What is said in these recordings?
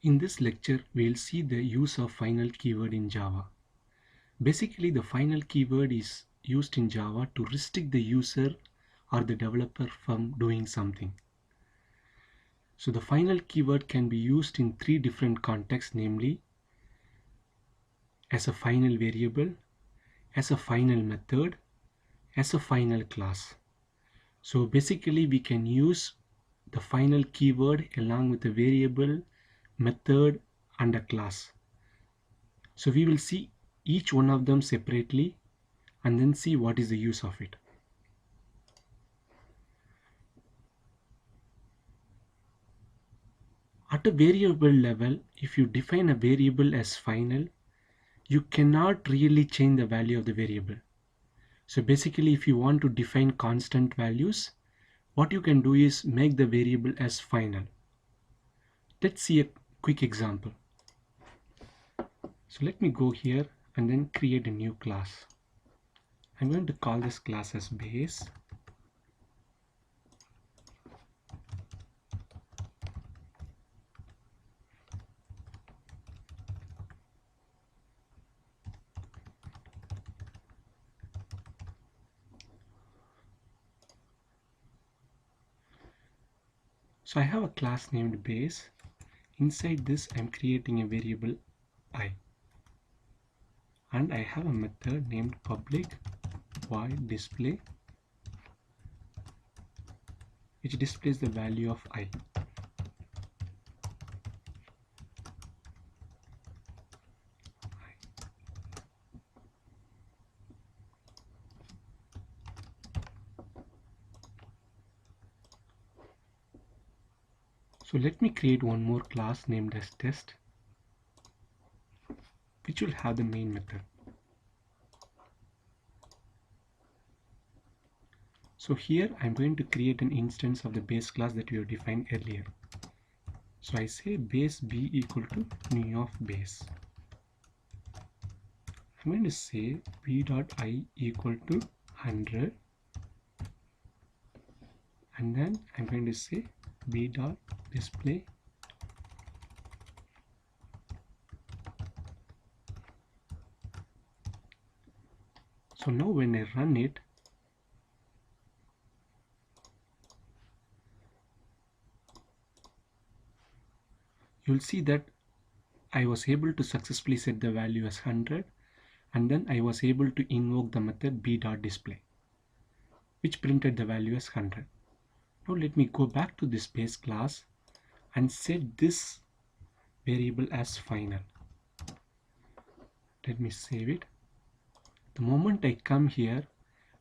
In this lecture, we'll see the use of final keyword in Java. Basically, the final keyword is used in Java to restrict the user or the developer from doing something. So the final keyword can be used in three different contexts, namely as a final variable, as a final method, as a final class. So basically, we can use the final keyword along with a variable, method, and a class. So we will see each one of them separately and then see what is the use of it. At a variable level, if you define a variable as final, you cannot really change the value of the variable. So basically, if you want to define constant values, what you can do is make the variable as final. Let's see a quick example. So let me go here and then create a new class. I'm going to call this class as base. So I have a class named base. Inside this, I'm creating a variable I. And I have a method named public void display, which displays the value of I. So let me create one more class named as test, which will have the main method. So here I'm going to create an instance of the base class that we have defined earlier. So I say base b equal to new of base. I'm going to say b dot I equal to 100, and then I'm going to say b dot display so now when I run it, you'll see that I was able to successfully set the value as 100, and then I was able to invoke the method b.display, which printed the value as 100. Now let me go back to this base class and set this variable as final. Let me save it. The moment I come here,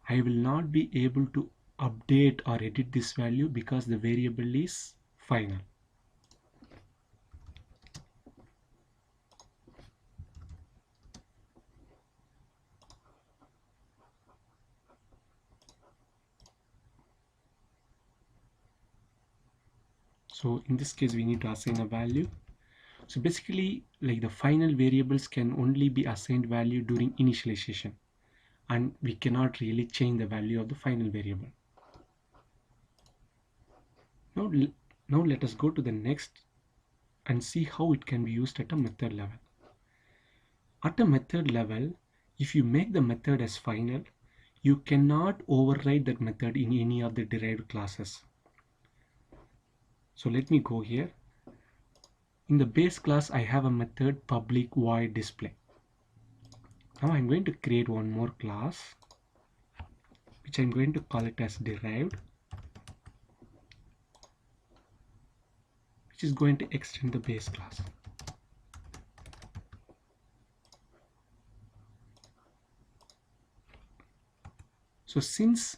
I will not be able to update or edit this value because the variable is final. So in this case, we need to assign a value. So basically, like the final variables can only be assigned value during initialization, and we cannot really change the value of the final variable. Now, now let us go to the next and see how it can be used at a method level. At a method level, if you make the method as final, you cannot override that method in any of the derived classes. So let me go here. In the base class, I have a method public void display. Now I'm going to create one more class, which I'm going to call it as derived, which is going to extend the base class. So since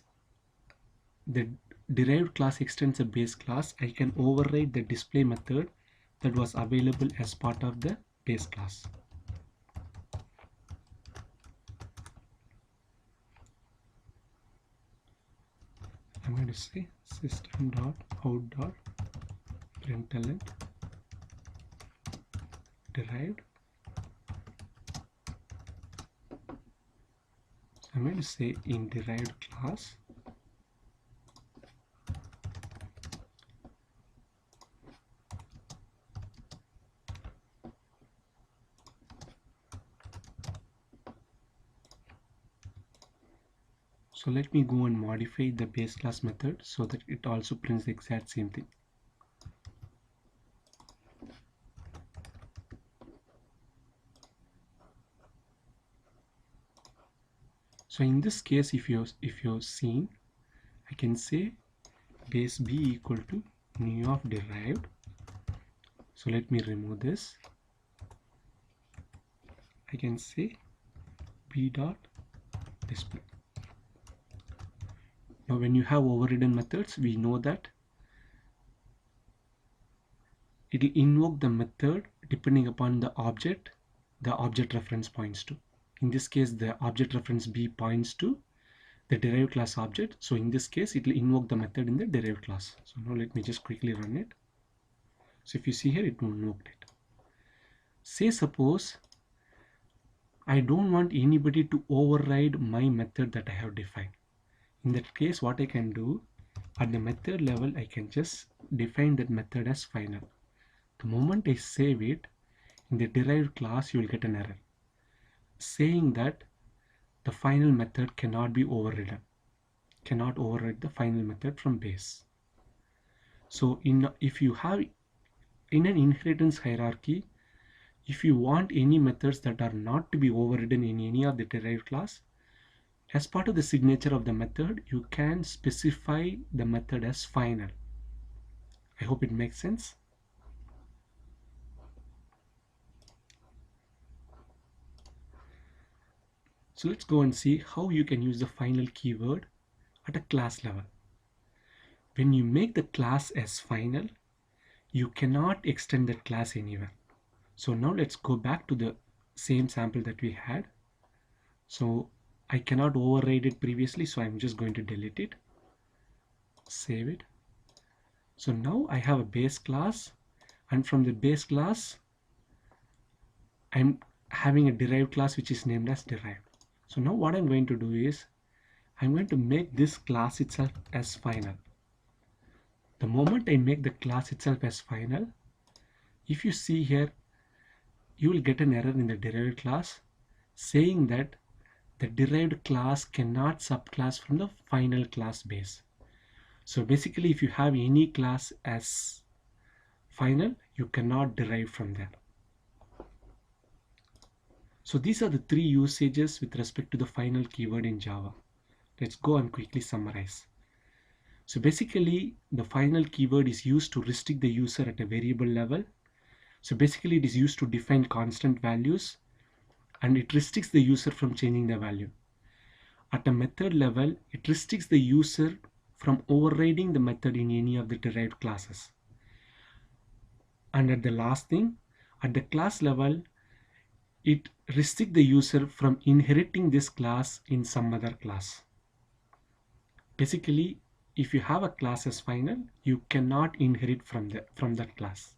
the derived class extends a base class, I can override the display method that was available as part of the base class. I'm going to say system.out.println derived. So I'm going to say in derived class So let me go and modify the base class method so that it also prints the exact same thing. So in this case, if you're seeing, I can say base b equal to new of derived. So let me remove this. I can say b dot display. Now when you have overridden methods, we know that it will invoke the method depending upon the object reference points to. In this case, the object reference b points to the derived class object. So in this case, it will invoke the method in the derived class. So now let me just quickly run it. So if you see here, it invoked it. Say suppose I don't want anybody to override my method that I have defined. In that case, what I can do at the method level, I can just define that method as final. The moment I save it in the derived class, you will get an error saying that the final method cannot be overridden, cannot override the final method from base. So if you have in an inheritance hierarchy, if you want any methods that are not to be overridden in any of the derived class, as part of the signature of the method, you can specify the method as final. I hope it makes sense. So let's go and see how you can use the final keyword at a class level. When you make the class as final, you cannot extend that class anywhere. So now let's go back to the same sample that we had. So I cannot override it previously, so I'm just going to delete it, save it. So now I have a base class, and from the base class I'm having a derived class which is named as derived. So now what I'm going to do is I'm going to make this class itself as final. The moment I make the class itself as final, if you see here, you will get an error in the derived class saying that the derived class cannot subclass from the final class base. So basically, if you have any class as final, you cannot derive from there. So these are the three usages with respect to the final keyword in Java. Let's go and quickly summarize. So basically, the final keyword is used to restrict the user at a variable level. So basically, it is used to define constant values, and it restricts the user from changing the value. At a method level, it restricts the user from overriding the method in any of the derived classes. And at the last thing, at the class level, it restricts the user from inheriting this class in some other class. Basically, if you have a class as final, you cannot inherit from that class.